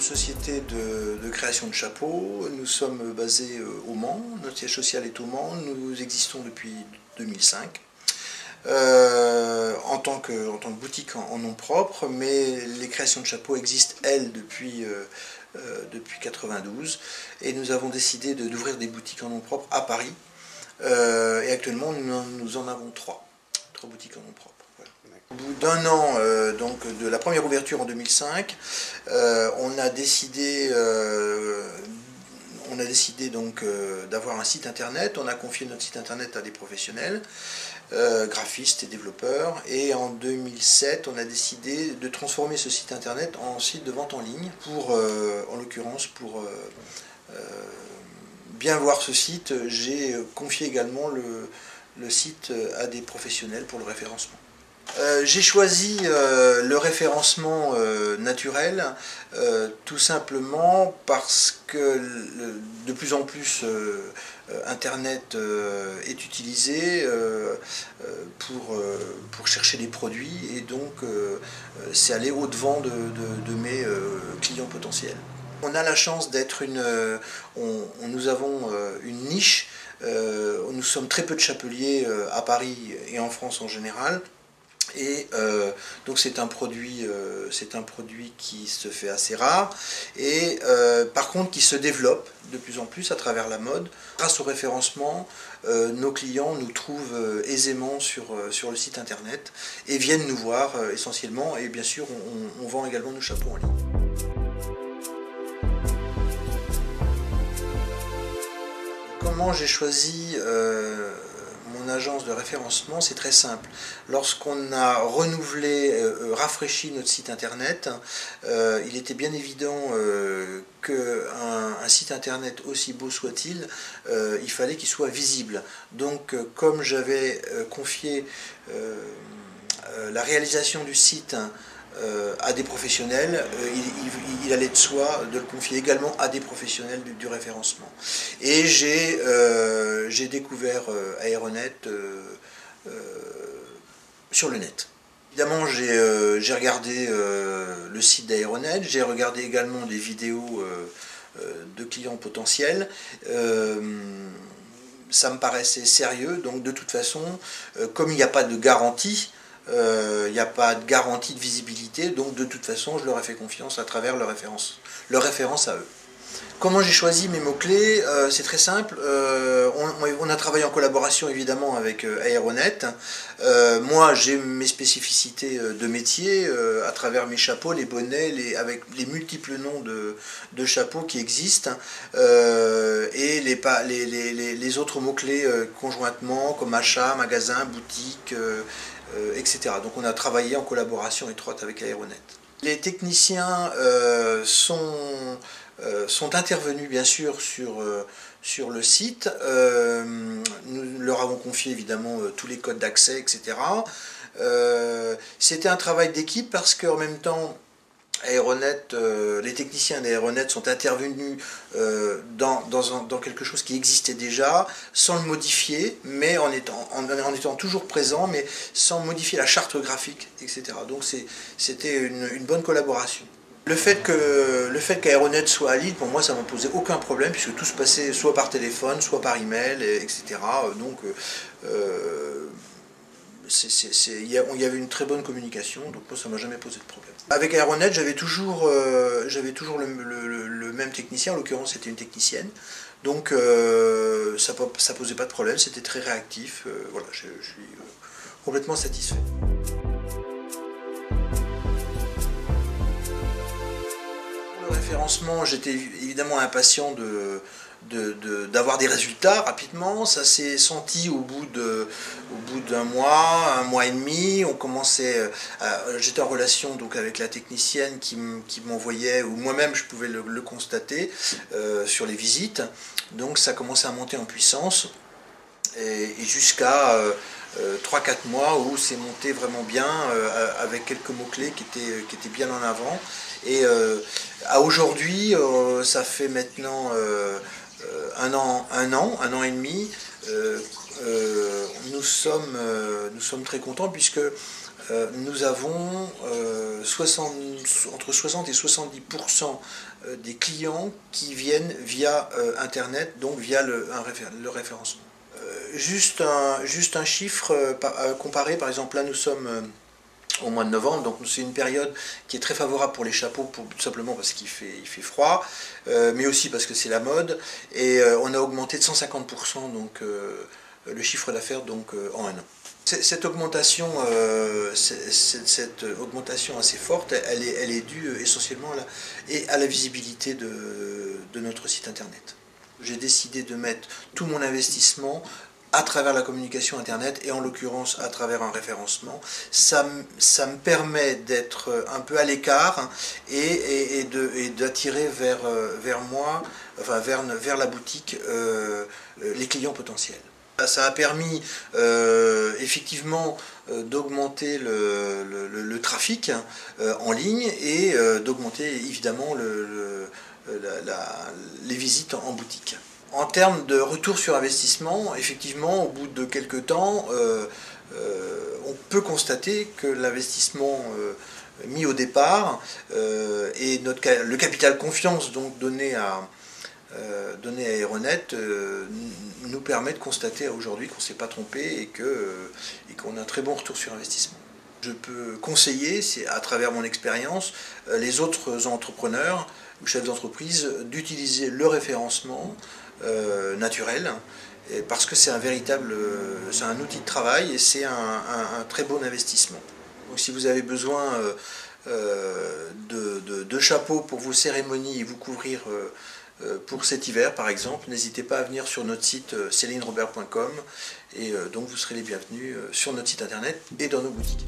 société de création de chapeaux. Nous sommes basés au Mans, notre siège social est au Mans, nous existons depuis 2005. En tant que boutique en nom propre, mais les créations de chapeaux existent, elles, depuis 92, et nous avons décidé d'ouvrir des boutiques en nom propre à Paris, et actuellement nous en avons trois boutiques en nom propre. Voilà. Au bout d'un an donc, de la première ouverture en 2005, on a décidé donc d'avoir un site internet. On a confié notre site internet à des professionnels, graphistes et développeurs, et en 2007 on a décidé de transformer ce site internet en site de vente en ligne pour, en l'occurrence, pour bien voir ce site, j'ai confié également le site à des professionnels pour le référencement. J'ai choisi le référencement naturel tout simplement parce que de plus en plus Internet est utilisé pour chercher des produits, et donc c'est aller au-devant de mes clients potentiels. On a la chance d'être nous avons une niche, nous sommes très peu de chapeliers à Paris et en France en général. Et donc c'est un produit qui se fait assez rare, et par contre qui se développe de plus en plus à travers la mode. Grâce au référencement, nos clients nous trouvent aisément sur le site internet et viennent nous voir essentiellement, et bien sûr on vend également nos chapeaux en ligne. Comment j'ai choisi mon agence de référencement? C'est très simple. Lorsqu'on a renouvelé, rafraîchi notre site internet, il était bien évident qu'un site internet, aussi beau soit-il, il fallait qu'il soit visible. Donc comme j'avais confié la réalisation du site à des professionnels, il allait de soi de le confier également à des professionnels du référencement. Et j'ai découvert Aeronet sur le net. Évidemment, j'ai regardé le site d'Aeronet, j'ai regardé également des vidéos de clients potentiels. Ça me paraissait sérieux, donc de toute façon, comme il n'y a pas de garantie, il n'y a pas de garantie de visibilité, donc de toute façon je leur ai fait confiance à travers leur référence à eux. Comment j'ai choisi mes mots-clés? C'est très simple, on a travaillé en collaboration évidemment avec Aeronet. Moi j'ai mes spécificités de métier à travers mes chapeaux, les bonnets, avec les multiples noms de chapeaux qui existent, et les autres mots-clés conjointement, comme achat, magasin, boutique, etc. Donc on a travaillé en collaboration étroite avec Aeronet. Les techniciens sont intervenus bien sûr sur le site. Nous leur avons confié évidemment tous les codes d'accès, etc. C'était un travail d'équipe parce qu'en même temps, Aeronet, les techniciens d'Aeronet sont intervenus dans quelque chose qui existait déjà, sans le modifier, mais en étant toujours présent, mais sans modifier la charte graphique, etc. Donc c'était une bonne collaboration. Le fait qu'Aeronet soit à Lille, pour moi, ça ne m'a posé aucun problème, puisque tout se passait soit par téléphone, soit par email, etc. Donc il y avait une très bonne communication, donc moi ça ne m'a jamais posé de problème. Avec Aeronet, j'avais toujours le même technicien, en l'occurrence c'était une technicienne, donc ça posait pas de problème, c'était très réactif, voilà, je suis complètement satisfait. Pour le référencement, j'étais évidemment impatient d'avoir des résultats rapidement. Ça s'est senti au bout d'un mois, un mois et demi. J'étais en relation donc avec la technicienne qui m'envoyait, ou moi-même je pouvais le constater sur les visites. Donc ça commençait à monter en puissance, et jusqu'à 3-4 mois où c'est monté vraiment bien, avec quelques mots-clés qui étaient bien en avant. Et à aujourd'hui, ça fait maintenant un an et demi, nous sommes très contents, puisque nous avons entre 60 et 70% des clients qui viennent via Internet, donc via le référencement. Juste un chiffre comparé, par exemple là nous sommes au mois de novembre, donc c'est une période qui est très favorable pour les chapeaux, tout simplement parce qu'il fait froid, mais aussi parce que c'est la mode, et on a augmenté de 150% donc, le chiffre d'affaires en un an. Cette augmentation assez forte, elle est due essentiellement à la visibilité de notre site internet. J'ai décidé de mettre tout mon investissement à travers la communication internet et en l'occurrence à travers un référencement. Ça me permet d'être un peu à l'écart et d'attirer vers moi, enfin vers la boutique, les clients potentiels. Ça a permis effectivement d'augmenter le trafic en ligne et d'augmenter évidemment les visites en boutique. En termes de retour sur investissement, effectivement, au bout de quelques temps, on peut constater que l'investissement mis au départ et le capital confiance donc donné à Aeronet nous permet de constater aujourd'hui qu'on ne s'est pas trompé et qu'on a un très bon retour sur investissement. Je peux conseiller, à travers mon expérience, les autres entrepreneurs ou chefs d'entreprise d'utiliser le référencement naturel, parce que c'est un outil de travail et c'est un très bon investissement. Donc si vous avez besoin de chapeaux pour vos cérémonies et vous couvrir pour cet hiver par exemple, n'hésitez pas à venir sur notre site celinerobert.com et donc vous serez les bienvenus sur notre site internet et dans nos boutiques.